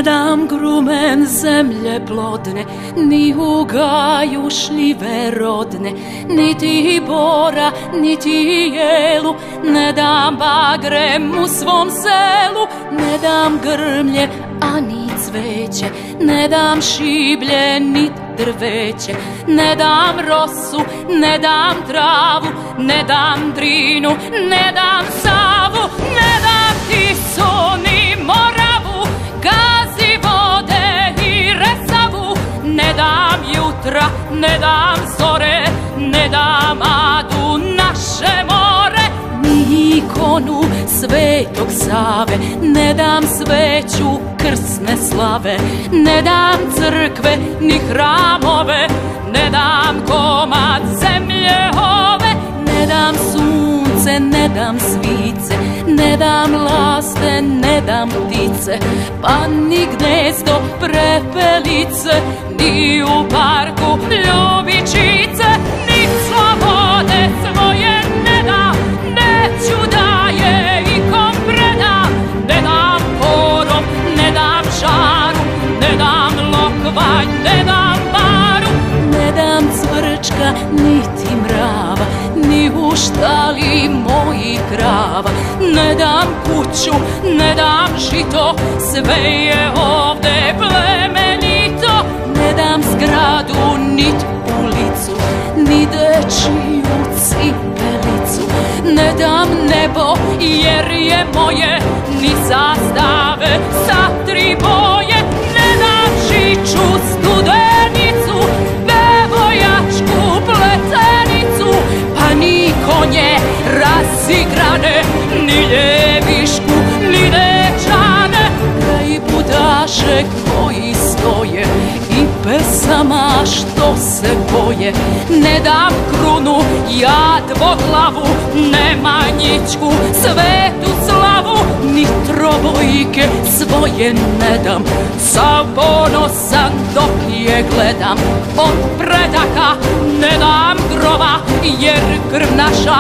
dam grumen zemlje plodne, ni u gaju šljive rodne, niti bora, niti jelu, ne dam bagrem u svom selu, ne dam grmlje, ani cveće, ne dam šiblje, ni drveće, ne dam rosu, ne dam travu, ne dam Drinu, ne dam Savu, ne dam Tisu ni Moravu, Gazi, vode i Resavu, ne dam jutra, ne dam zore, ne dam Adu, naše more, ni ikonu Svetog Save, ne dam sveću krsne slave, ne dam crkve ni hramove, ne dam komad zemlje ove, ne dam sunce, ne dam svice, ne dam laste, ne dam ptice, pa ni gnezdo prepelice, ni u parku ljubičice, ni slobode svoje ne dam, neću da je ikom predam, ne dam korom, ne dam žaru, ne dam lokvanj, ne dam baru, ne dam cvrčka, niti mrava, ni u štali mojih krava, ne dam kuću, ne dam žito, sve je ovde plemenito, ne dam zgradu, nit ulicu, ni dečiju cipelicu, ne dam nebo, jer je moje, ni zastave sa 3 boje, ne dam žiču studenicu, bevojačku pletenicu, pa ni konje razigrane, ni ljevišku, ni dečane, kraj budaše koji stoje i pesama što se boje, ne dam krunu, ja dvoglavu, Nemanjićku, svetu slavu, ni trobojke svoje ne dam, sav ponosan dok je gledam, od predaka ne dam groba, jer krv naša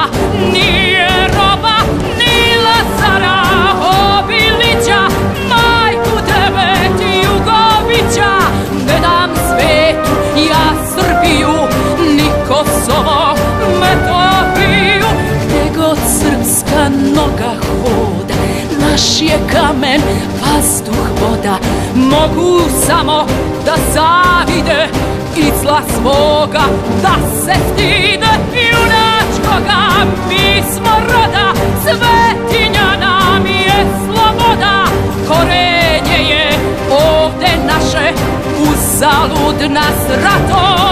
nije roba, ni Lazara Obilića, majku tebe Jugovića, ne dam svetu ja Srbiju, ni Kosovo, Metohiju, gde god srpska noga hoda, naš je kamen, vazduh, voda, mogu samo da zavide i zla svoga da se stide, junačkoga mi smo roda, svetinja nam je sloboda, korenje je ovde naše, uzalud nas rato